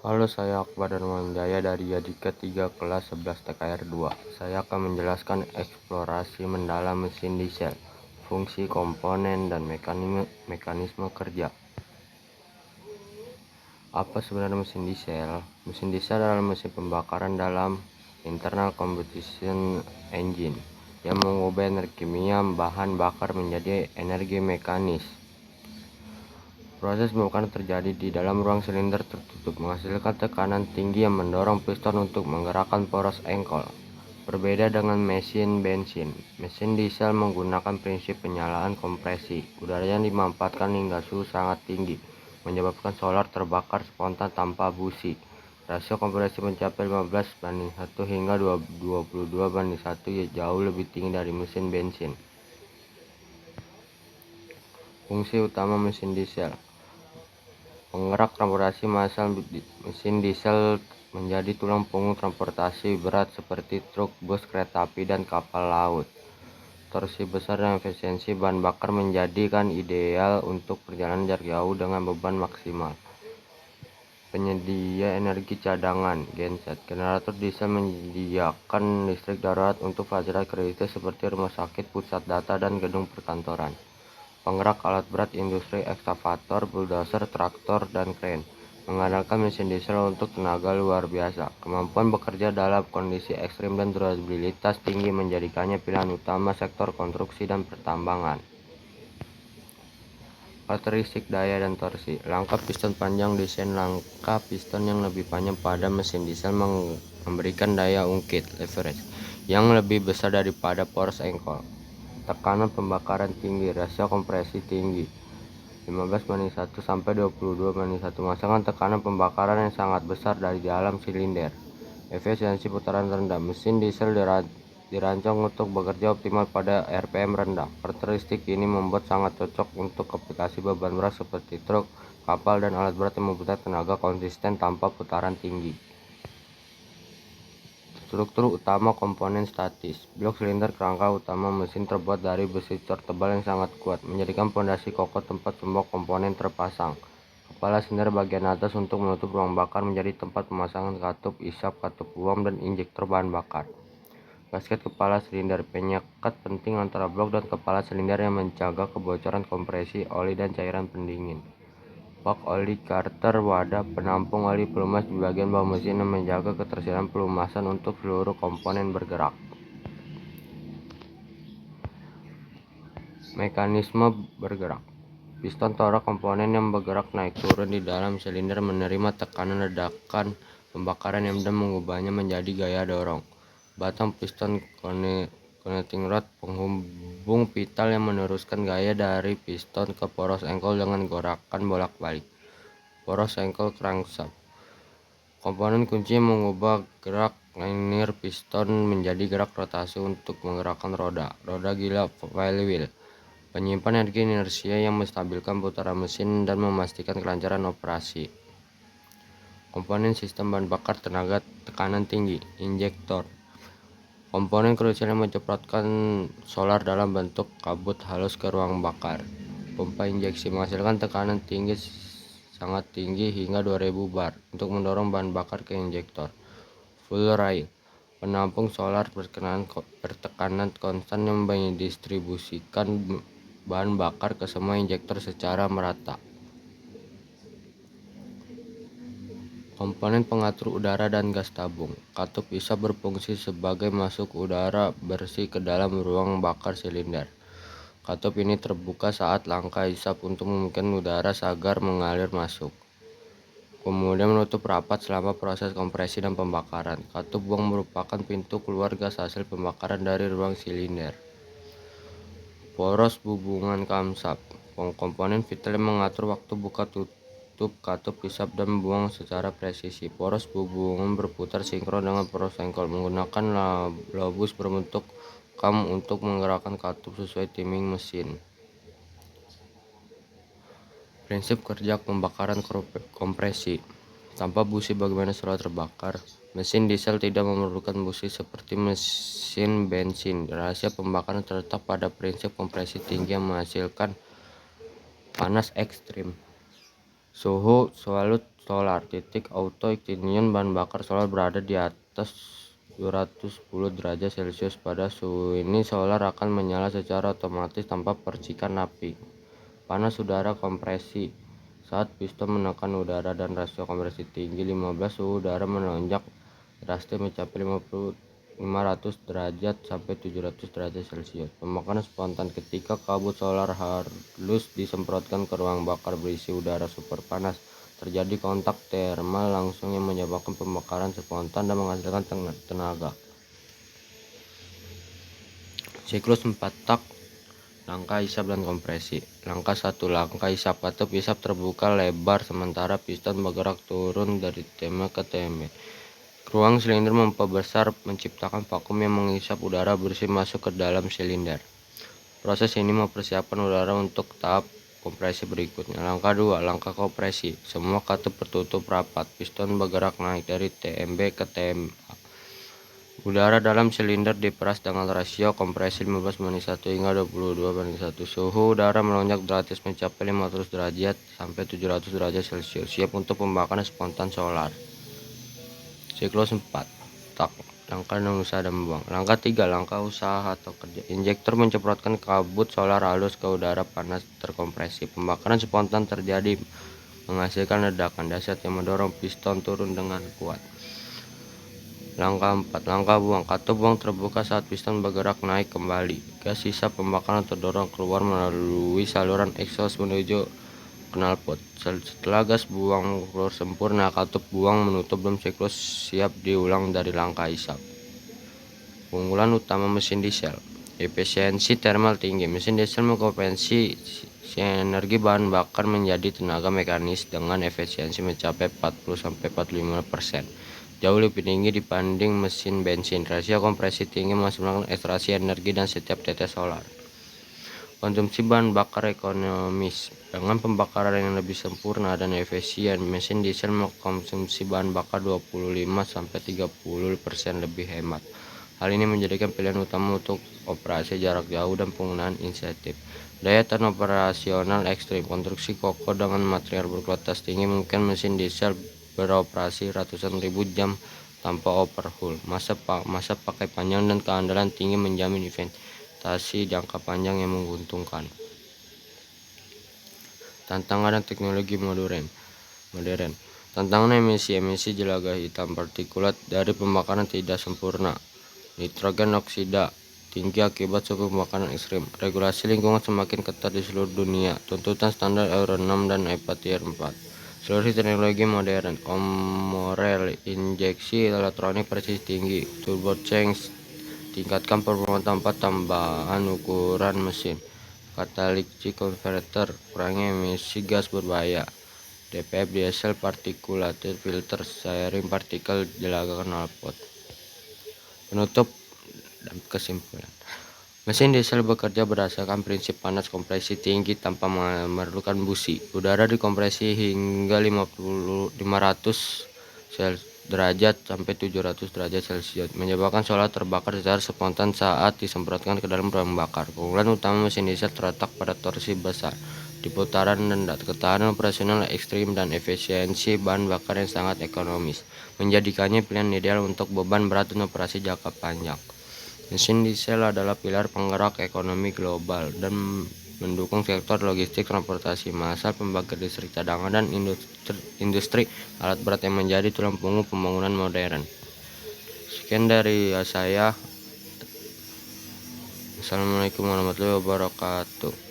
Halo, saya Akbar Darmanjaya dari Yadika 3 kelas 11 TKR 2. Saya akan menjelaskan eksplorasi mendalam mesin diesel, fungsi komponen dan mekanisme kerja. Apa sebenarnya mesin diesel? Mesin diesel adalah mesin pembakaran dalam internal combustion engine yang mengubah energi kimia bahan bakar menjadi energi mekanis. Proses pembakaran terjadi di dalam ruang silinder tertutup, menghasilkan tekanan tinggi yang mendorong piston untuk menggerakkan poros engkol. Berbeda dengan mesin bensin, mesin diesel menggunakan prinsip penyalaan kompresi. Udara yang dimanfaatkan hingga suhu sangat tinggi, menyebabkan solar terbakar spontan tanpa busi. Rasio kompresi mencapai 15:1 hingga 22:1, jauh lebih tinggi dari mesin bensin. Fungsi utama mesin diesel: penggerak transportasi massal. Mesin diesel menjadi tulang punggung transportasi berat seperti truk, bus, kereta api, dan kapal laut. Torsi besar dan efisiensi bahan bakar menjadikan ideal untuk perjalanan jarak jauh dengan beban maksimal. Penyedia energi cadangan genset. Generator diesel menyediakan listrik darurat untuk fasilitas kritis seperti rumah sakit, pusat data, dan gedung perkantoran. Penggerak alat berat industri, ekskavator, bulldozer, traktor, dan kren. Mengandalkan mesin diesel untuk tenaga luar biasa. Kemampuan bekerja dalam kondisi ekstrim dan durabilitas tinggi menjadikannya pilihan utama sektor konstruksi dan pertambangan. Karakteristik daya dan torsi. Langkah piston panjang. Desain langkah piston yang lebih panjang pada mesin diesel memberikan daya ungkit leverage yang lebih besar daripada poros engkol. Tekanan pembakaran tinggi, rasio kompresi tinggi 15:1 sampai 22:1, menghasilkan tekanan pembakaran yang sangat besar dari dalam silinder. Efisiensi putaran rendah. Mesin diesel dirancang untuk bekerja optimal pada RPM rendah. Karakteristik ini membuat sangat cocok untuk aplikasi beban berat seperti truk, kapal, dan alat berat yang membutuhkan tenaga konsisten tanpa putaran tinggi. Struktur utama komponen statis. Blok silinder kerangka utama mesin terbuat dari besi cor tebal yang sangat kuat, menjadikan fondasi kokoh tempat semua komponen terpasang. Kepala silinder bagian atas untuk menutup ruang bakar menjadi tempat pemasangan katup isap, katup uap, dan injektor bahan bakar. Gasket kepala silinder, penyekat penting antara blok dan kepala silinder yang menjaga kebocoran kompresi, oli, dan cairan pendingin. Bak oli Carter, wadah penampung oli pelumas di bagian bawah mesin yang menjaga ketersediaan pelumasan untuk seluruh komponen bergerak. Mekanisme bergerak. Piston torak komponen yang bergerak naik turun di dalam silinder menerima tekanan ledakan pembakaran yang mengubahnya menjadi gaya dorong. Batang piston connecting rod, penghubung vital yang meneruskan gaya dari piston ke poros engkol dengan gorakan bolak-balik. Poros engkol crankshaft, komponen kunci yang mengubah gerak linear piston menjadi gerak rotasi untuk menggerakkan roda gila flywheel. Penyimpan energi inersia yang menstabilkan putaran mesin dan memastikan kelancaran operasi. Komponen sistem bahan bakar tenaga tekanan tinggi, injektor, komponen krusial yang menceprotkan solar dalam bentuk kabut halus ke ruang bakar. Pompa injeksi menghasilkan tekanan tinggi sangat tinggi hingga 2000 bar untuk mendorong bahan bakar ke injektor. Full rail, penampung solar bertekanan konstan yang mendistribusikan bahan bakar ke semua injektor secara merata. Komponen pengatur udara dan gas tabung. Katup isap berfungsi sebagai masuk udara bersih ke dalam ruang bakar silinder. Katup ini terbuka saat langkah isap untuk memungkinkan udara segar mengalir masuk, kemudian menutup rapat selama proses kompresi dan pembakaran. Katup buang merupakan pintu keluar gas hasil pembakaran dari ruang silinder. Poros hubungan camshaft, komponen vital yang mengatur waktu buka tutup katup isap dan buang secara presisi. Poros hubungan berputar sinkron dengan poros engkol menggunakan lobus berbentuk cam untuk menggerakkan katup sesuai timing mesin. Prinsip kerja pembakaran kompresi. Tanpa busi bagaimana solar terbakar? Mesin diesel tidak memerlukan busi seperti mesin bensin. Rahasia pembakaran terletak pada prinsip kompresi tinggi yang menghasilkan panas ekstrim. Suhu selalu solar. Auto ignition bahan bakar solar berada di atas 210 derajat Celcius. Pada suhu ini solar akan menyala secara otomatis tanpa percikan api. Panas udara kompresi. Saat piston menekan udara dan rasio kompresi tinggi 15, suhu udara melonjak drastis mencapai 500 derajat sampai 700 derajat Celcius. Pembakaran spontan. Ketika kabut solar halus disemprotkan ke ruang bakar berisi udara super panas, terjadi kontak termal langsung yang menyebabkan pembakaran spontan dan menghasilkan tenaga. Siklus 4 tak. Langkah isap dan kompresi. Langkah 1. Langkah isap. Katup isap terbuka lebar sementara piston bergerak turun dari TM ke TMB. Ruang silinder memperbesar menciptakan vakum yang mengisap udara bersih masuk ke dalam silinder. Proses ini mempersiapkan udara untuk tahap kompresi berikutnya. Langkah 2. Langkah kompresi. Semua katup tertutup rapat. Piston bergerak naik dari TMB ke TMA. Udara dalam silinder diperas dengan rasio kompresi 15:1 hingga 22:1. Suhu udara melonjak drastis mencapai 500 derajat sampai 700 derajat Celcius. Siap untuk pembakaran spontan solar. Siklus 4 tak. Langkah dan usaha dan buang. Langkah 3. Langkah usaha atau kerja. Injektor menceprotkan kabut solar halus ke udara panas terkompresi. Pembakaran spontan terjadi menghasilkan ledakan dahsyat yang mendorong piston turun dengan kuat. Langkah 4. Langkah buang. Katup buang terbuka saat piston bergerak naik kembali. Gas sisa pembakaran terdorong keluar melalui saluran exhaust menuju knalpot. Setelah gas buang keluar sempurna, katup buang menutup dan siklus siap diulang dari langkah isap. Keunggulan utama mesin diesel. Efisiensi termal tinggi. Mesin diesel mengkonversi energi bahan bakar menjadi tenaga mekanis dengan efisiensi mencapai 40-45%. Jauh lebih tinggi dibanding mesin bensin. Rasio kompresi tinggi memaksimalkan ekstraksi energi dan setiap tetes solar. Konsumsi bahan bakar ekonomis. Dengan pembakaran yang lebih sempurna dan efisien, mesin diesel mengkonsumsi bahan bakar 25-30% lebih hemat. Hal ini menjadikan pilihan utama untuk operasi jarak jauh dan penggunaan insentif. Daya tahan operasional ekstrim. Konstruksi kokoh dengan material berkualitas tinggi mungkin mesin diesel beroperasi ratusan ribu jam tanpa overhaul. Masa pakai panjang dan keandalan tinggi menjamin investasi jangka panjang yang menguntungkan. Tantangan dan teknologi modern. Tantangan emisi jelaga hitam partikulat dari pembakaran tidak sempurna. Nitrogen oksida tinggi akibat suhu pembakaran ekstrim. Regulasi lingkungan semakin ketat di seluruh dunia. Tuntutan standar Euro 6 dan EPA Tier 4. Seluruh teknologi modern. Komorel injeksi elektronik presisi tinggi. Turbocharged tingkatkan performa tanpa tambahan ukuran mesin. Catalytic converter kurangi emisi gas berbahaya. DPF diesel particulated filter sharing partikel jelaga knalpot. Penutup dan kesimpulan. Mesin diesel bekerja berdasarkan prinsip panas kompresi tinggi tanpa memerlukan busi. Udara dikompresi hingga 500 derajat sampai 700 derajat Celcius, menyebabkan solar terbakar secara spontan saat disemprotkan ke dalam ruang bakar. Keunggulan utama mesin diesel terletak pada torsi besar di putaran rendah, ketahanan operasional ekstrim, dan efisiensi bahan bakar yang sangat ekonomis, menjadikannya pilihan ideal untuk beban berat dan operasi jangka panjang. Mesin diesel adalah pilar penggerak ekonomi global dan mendukung sektor logistik, transportasi massal, pembangkit listrik cadangan, dan industri alat berat yang menjadi tulang punggung pembangunan modern. Sekian dari saya. Assalamualaikum warahmatullahi wabarakatuh.